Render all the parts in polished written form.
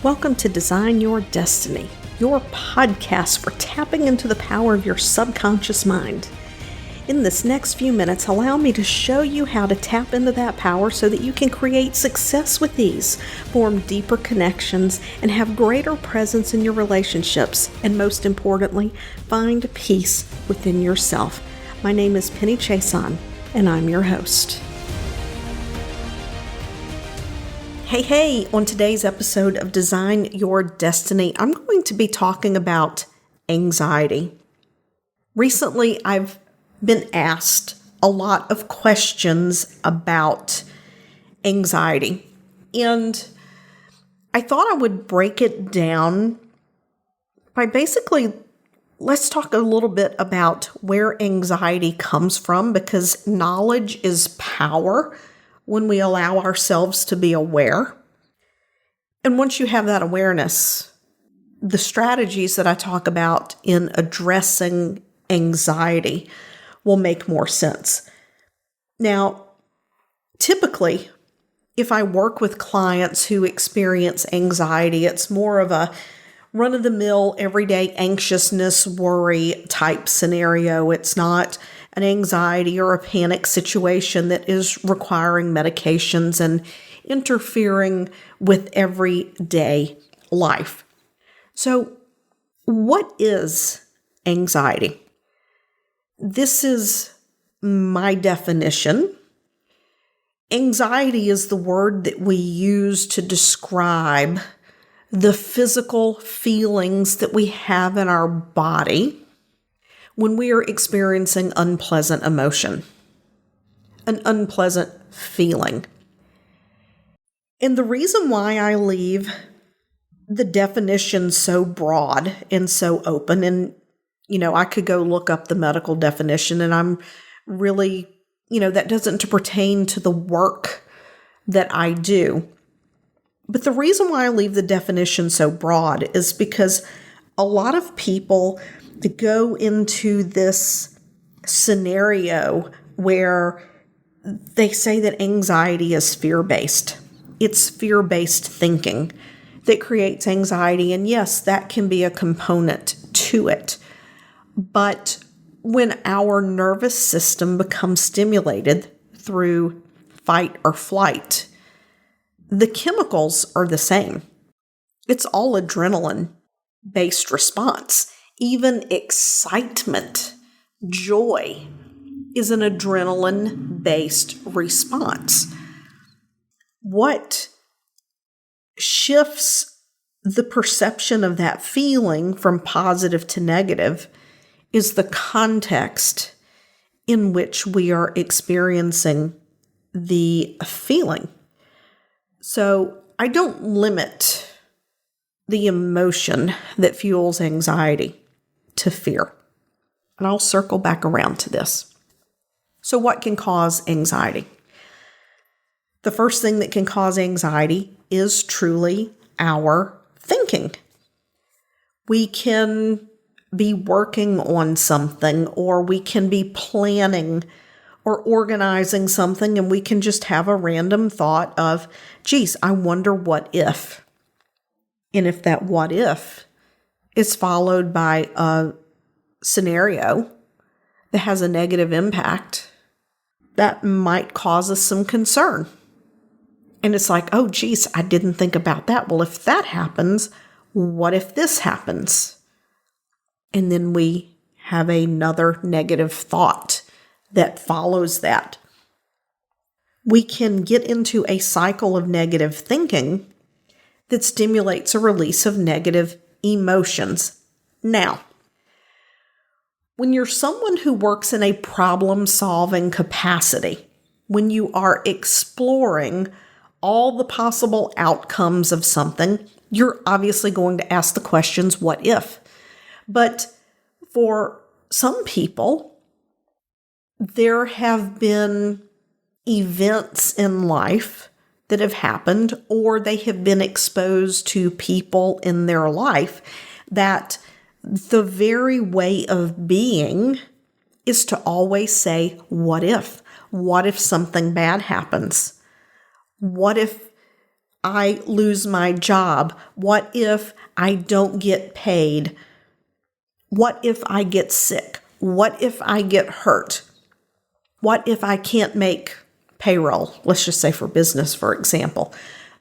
Welcome to Design Your Destiny, your podcast for tapping into the power of your subconscious mind. In this next few minutes, allow me to show you how to tap into that power so that you can create success with ease, form deeper connections, and have greater presence in your relationships, and most importantly, find peace within yourself. My name is Penny Chason, and I'm your host. Hey, on today's episode of Design Your Destiny, I'm going to be talking about anxiety. Recently, I've been asked a lot of questions about anxiety, and I thought I would break it down by basically, let's talk a little bit about where anxiety comes from, because knowledge is power when we allow ourselves to be aware. And once you have that awareness, the strategies that I talk about in addressing anxiety will make more sense. Now, typically, if I work with clients who experience anxiety, it's more of a run-of-the-mill, everyday anxiousness, worry type scenario. It's not an anxiety or a panic situation that is requiring medications and interfering with everyday life. So, what is anxiety? This is my definition. Anxiety is the word that we use to describe the physical feelings that we have in our body when we are experiencing unpleasant emotion, an unpleasant feeling. And the reason why I leave the definition so broad and so open, and, I could go look up the medical definition, and I'm really, that doesn't pertain to the work that I do. But the reason why I leave the definition so broad is because a lot of people go into this scenario where they say that anxiety is fear-based. It's fear-based thinking that creates anxiety. And yes, that can be a component to it. But when our nervous system becomes stimulated through fight or flight, the chemicals are the same. It's all adrenaline-based response. Even excitement, joy, is an adrenaline-based response. What shifts the perception of that feeling from positive to negative is the context in which we are experiencing the feeling. So I don't limit the emotion that fuels anxiety to fear. And I'll circle back around to this. So what can cause anxiety? The first thing that can cause anxiety is truly our thinking. We can be working on something, or we can be planning or organizing something, and we can just have a random thought of, geez, I wonder what if. And if that what if is followed by a scenario that has a negative impact, that might cause us some concern. And it's like, oh, geez, I didn't think about that. Well, if that happens, what if this happens? And then we have another negative thought that follows that. We can get into a cycle of negative thinking that stimulates a release of negative emotions. Now, when you're someone who works in a problem-solving capacity, when you are exploring all the possible outcomes of something, you're obviously going to ask the questions, what if? But for some people, there have been events in life that have happened, or they have been exposed to people in their life that the very way of being is to always say, what if? What if something bad happens? What if I lose my job? What if I don't get paid? What if I get sick? What if I get hurt? What if I can't make payroll? Let's just say for business, for example.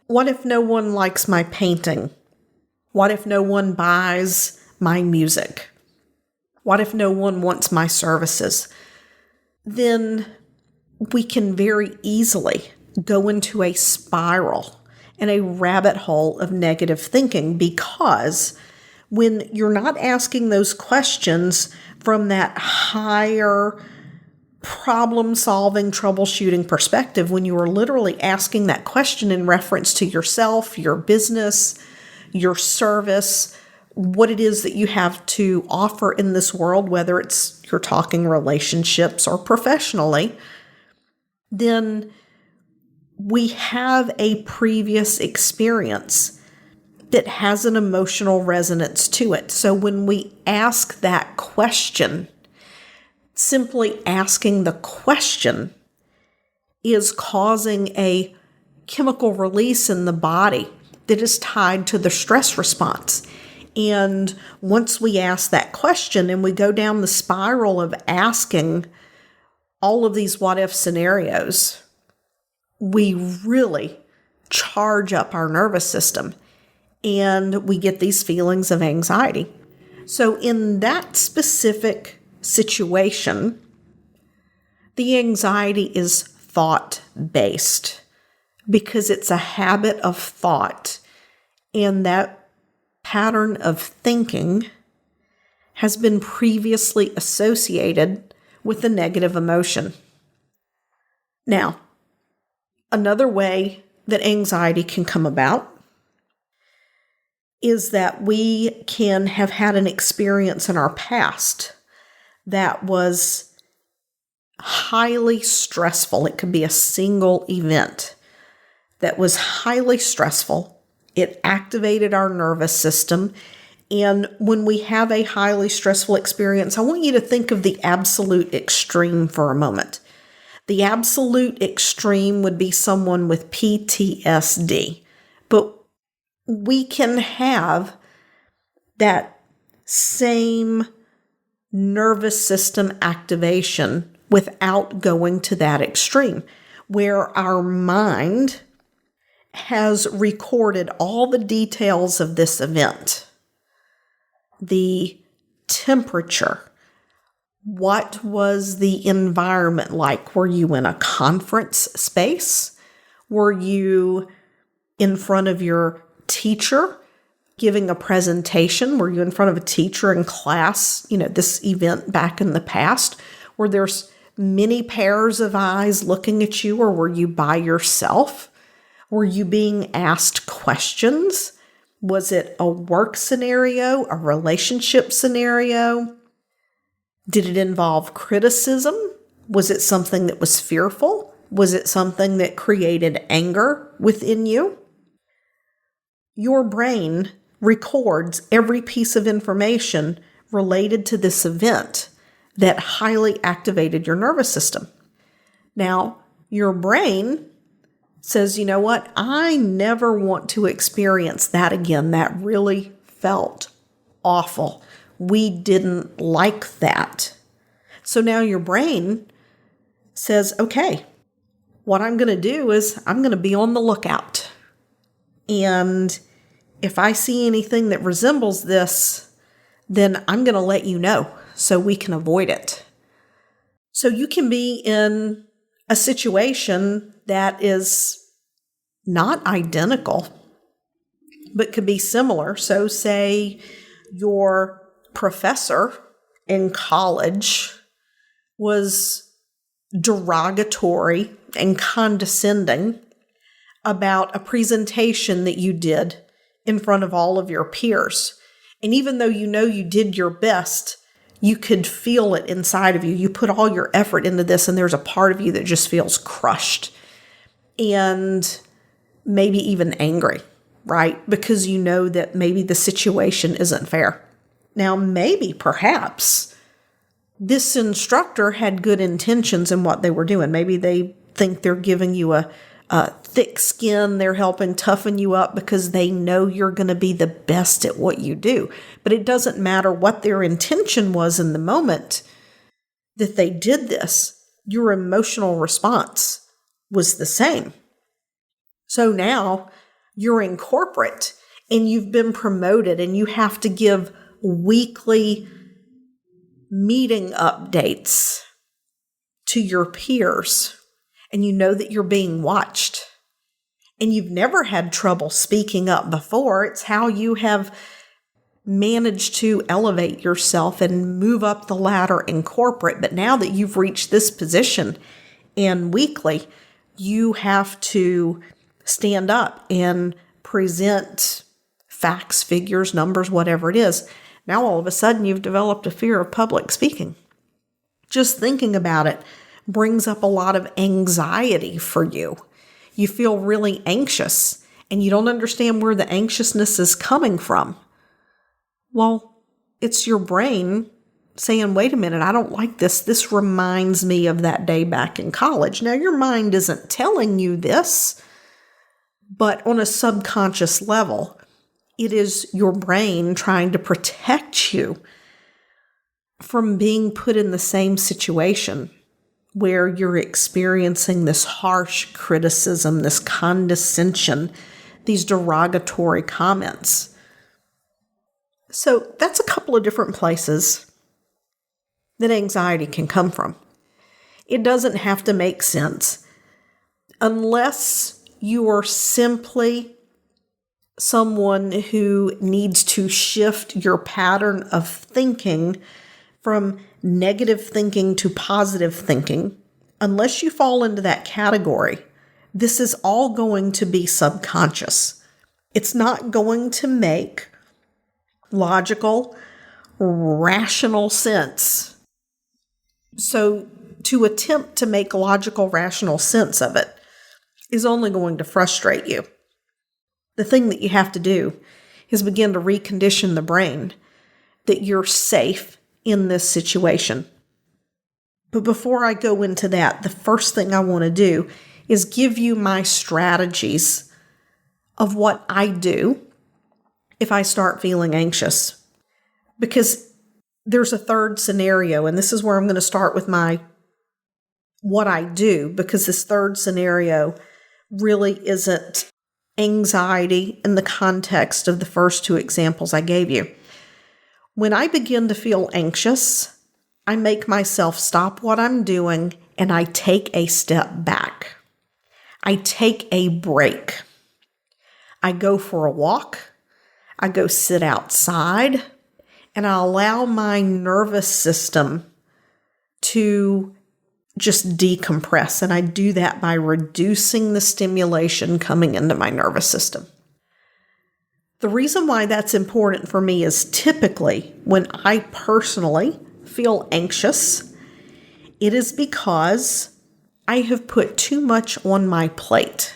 What if no one likes my painting? What if no one buys my music? What if no one wants my services? Then we can very easily go into a spiral and a rabbit hole of negative thinking, because when you're not asking those questions from that higher problem-solving, troubleshooting perspective, when you are literally asking that question in reference to yourself, your business, your service, what it is that you have to offer in this world, whether it's you're talking relationships or professionally, then we have a previous experience that has an emotional resonance to it. So when we ask that question, simply asking the question is causing a chemical release in the body that is tied to the stress response. And once we ask that question and we go down the spiral of asking all of these what-if scenarios, we really charge up our nervous system and we get these feelings of anxiety. So in that specific situation, the anxiety is thought-based because it's a habit of thought, and that pattern of thinking has been previously associated with a negative emotion. Now, another way that anxiety can come about is that we can have had an experience in our past that was highly stressful. It could be a single event that was highly stressful. It activated our nervous system. And when we have a highly stressful experience, I want you to think of the absolute extreme for a moment. The absolute extreme would be someone with PTSD. But we can have that same nervous system activation without going to that extreme, where our mind has recorded all the details of this event. The temperature. What was the environment like? Were you in a conference space? Were you in front of your teacher giving a presentation? Were you in front of a teacher in class? This event back in the past, where there's many pairs of eyes looking at you, or were you by yourself? Were you being asked questions? Was it a work scenario, a relationship scenario? Did it involve criticism? Was it something that was fearful? Was it something that created anger within you? Your brain records every piece of information related to this event that highly activated your nervous system. Now, your brain says, you know what? I never want to experience that again. That really felt awful. We didn't like that. So now your brain says, okay, what I'm going to do is I'm going to be on the lookout. And if I see anything that resembles this, then I'm going to let you know so we can avoid it. So you can be in a situation that is not identical, but could be similar. So say your professor in college was derogatory and condescending about a presentation that you did in front of all of your peers. And even though you did your best, you could feel it inside of you. You put all your effort into this, and there's a part of you that just feels crushed and maybe even angry, right? Because you know that maybe the situation isn't fair. Now, perhaps, this instructor had good intentions in what they were doing. Maybe they think they're giving you a thick skin. They're helping toughen you up because they know you're going to be the best at what you do. But it doesn't matter what their intention was in the moment that they did this. Your emotional response was the same. So now you're in corporate and you've been promoted and you have to give weekly meeting updates to your peers, and you know that you're being watched, and you've never had trouble speaking up before. It's how you have managed to elevate yourself and move up the ladder in corporate. But now that you've reached this position and weekly, you have to stand up and present facts, figures, numbers, whatever it is. Now all of a sudden you've developed a fear of public speaking. Just thinking about it brings up a lot of anxiety for you. You feel really anxious and you don't understand where the anxiousness is coming from. Well, it's your brain saying, wait a minute, I don't like this. This reminds me of that day back in college. Now, your mind isn't telling you this, but on a subconscious level, it is your brain trying to protect you from being put in the same situation where you're experiencing this harsh criticism, this condescension, these derogatory comments. So that's a couple of different places that anxiety can come from. It doesn't have to make sense unless you are simply someone who needs to shift your pattern of thinking from negative thinking to positive thinking. Unless you fall into that category, this is all going to be subconscious. It's not going to make logical, rational sense. So to attempt to make logical, rational sense of it is only going to frustrate you. The thing that you have to do is begin to recondition the brain that you're safe in this situation. But before I go into that, the first thing I want to do is give you my strategies of what I do if I start feeling anxious. Because there's a third scenario, and this is where I'm going to start with what I do, because this third scenario really isn't anxiety in the context of the first two examples I gave you. When I begin to feel anxious, I make myself stop what I'm doing and I take a step back. I take a break. I go for a walk. I go sit outside, and I allow my nervous system to just decompress. And I do that by reducing the stimulation coming into my nervous system. The reason why that's important for me is typically when I personally feel anxious, it is because I have put too much on my plate.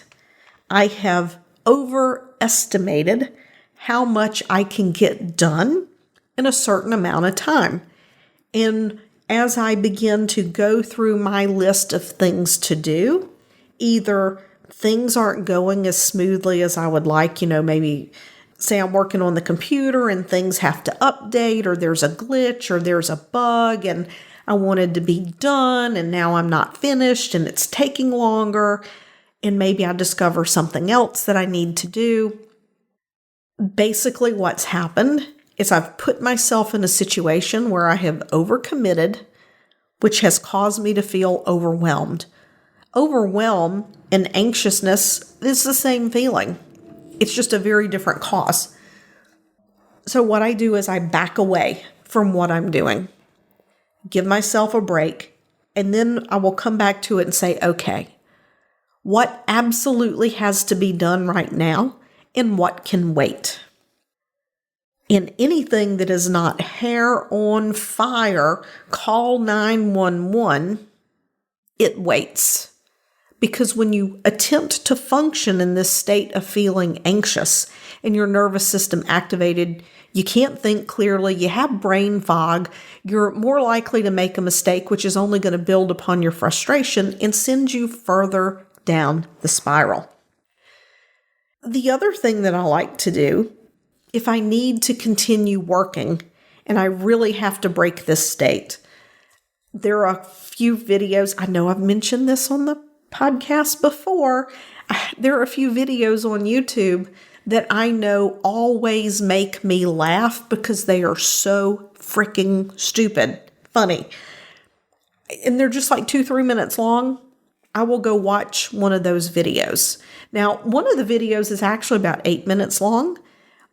I have overestimated how much I can get done in a certain amount of time. And as I begin to go through my list of things to do, either things aren't going as smoothly as I would like, maybe say I'm working on the computer and things have to update, or there's a glitch, or there's a bug and I wanted to be done and now I'm not finished and it's taking longer, and maybe I discover something else that I need to do. Basically, what's happened is I've put myself in a situation where I have overcommitted, which has caused me to feel overwhelmed. Overwhelm and anxiousness is the same feeling. It's just a very different cause. So what I do is I back away from what I'm doing, give myself a break, and then I will come back to it and say, okay, what absolutely has to be done right now and what can wait? And anything that is not hair on fire, call 911, it waits. Because when you attempt to function in this state of feeling anxious and your nervous system activated, you can't think clearly, you have brain fog, you're more likely to make a mistake, which is only going to build upon your frustration and send you further down the spiral. The other thing that I like to do, if I need to continue working and I really have to break this state, there are a few videos. I know I've mentioned this on the podcast before. There are a few videos on YouTube that I know always make me laugh because they are so freaking stupid funny. And they're just like 2-3 minutes long. I will go watch one of those videos. Now, one of the videos is actually about 8 minutes long.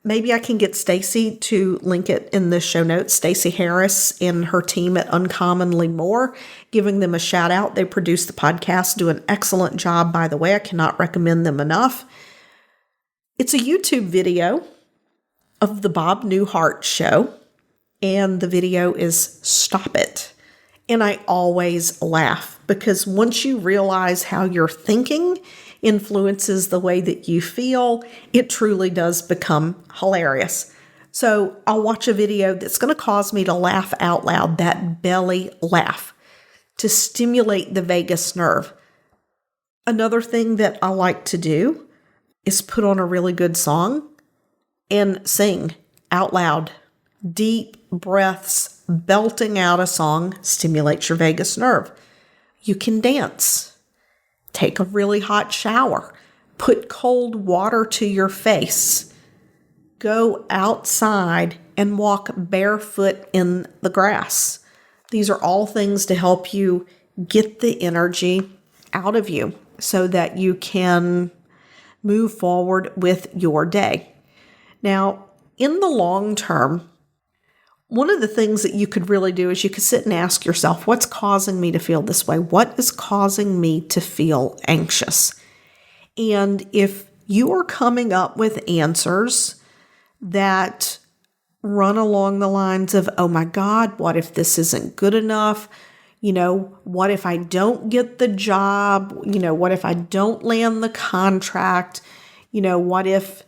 Maybe I can get Stacy to link it in the show notes. Stacy Harris and her team at Uncommonly More, giving them a shout out. They produce the podcast, do an excellent job, by the way. I cannot recommend them enough. It's a YouTube video of the Bob Newhart show, and the video is Stop It. And I always laugh because once you realize how your thinking influences the way that you feel, it truly does become hilarious. So I'll watch a video that's going to cause me to laugh out loud, that belly laugh, to stimulate the vagus nerve. Another thing that I like to do is put on a really good song and sing out loud. Deep breaths, belting out a song stimulates your vagus nerve. You can dance. Take a really hot shower. Put cold water to your face. Go outside and walk barefoot in the grass. These are all things to help you get the energy out of you so that you can move forward with your day. Now, in the long term, one of the things that you could really do is you could sit and ask yourself, what's causing me to feel this way? What is causing me to feel anxious? And if you are coming up with answers that run along the lines of, oh my God, what if this isn't good enough? What if I don't get the job? What if I don't land the contract? What if,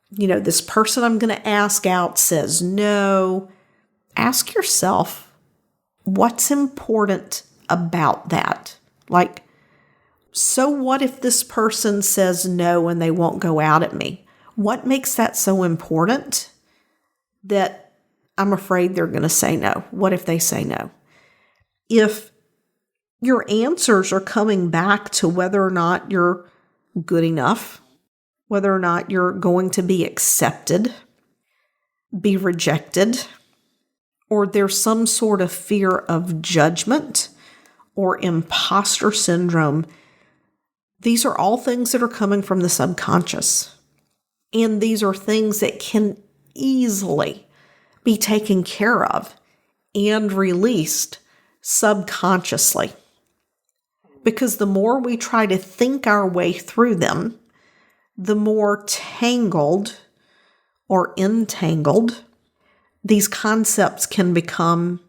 this person I'm going to ask out says no? Ask yourself, what's important about that? Like, so what if this person says no and they won't go out at me? What makes that so important that I'm afraid they're going to say no? What if they say no? If your answers are coming back to whether or not you're good enough, whether or not you're going to be accepted, be rejected, or there's some sort of fear of judgment or imposter syndrome, these are all things that are coming from the subconscious. And these are things that can easily be taken care of and released subconsciously. Because the more we try to think our way through them, the more tangled or entangled these concepts can become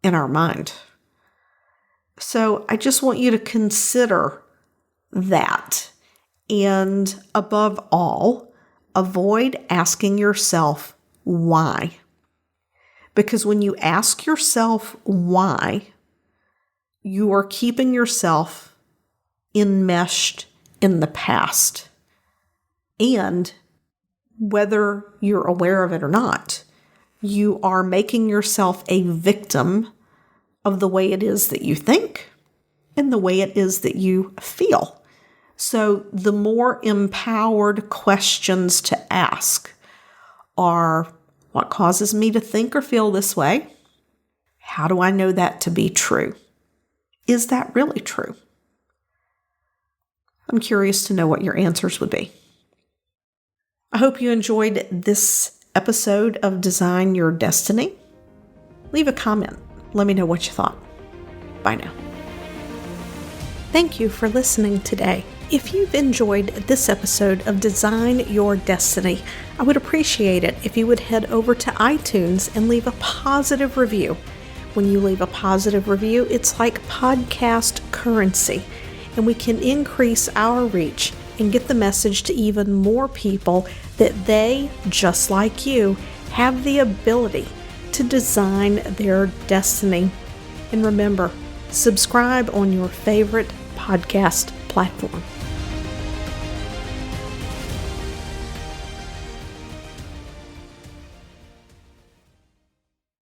in our mind. So I just want you to consider that. And above all, avoid asking yourself why. Because when you ask yourself why, you are keeping yourself enmeshed in the past. And whether you're aware of it or not, you are making yourself a victim of the way it is that you think and the way it is that you feel. So the more empowered questions to ask are, what causes me to think or feel this way? How do I know that to be true? Is that really true? I'm curious to know what your answers would be. I hope you enjoyed this episode of Design Your Destiny. Leave a comment. Let me know what you thought. Bye now. Thank you for listening today. If you've enjoyed this episode of Design Your Destiny, I would appreciate it if you would head over to iTunes and leave a positive review. When you leave a positive review, it's like podcast currency, and we can increase our reach and get the message to even more people that they, just like you, have the ability to design their destiny. And remember, subscribe on your favorite podcast platform.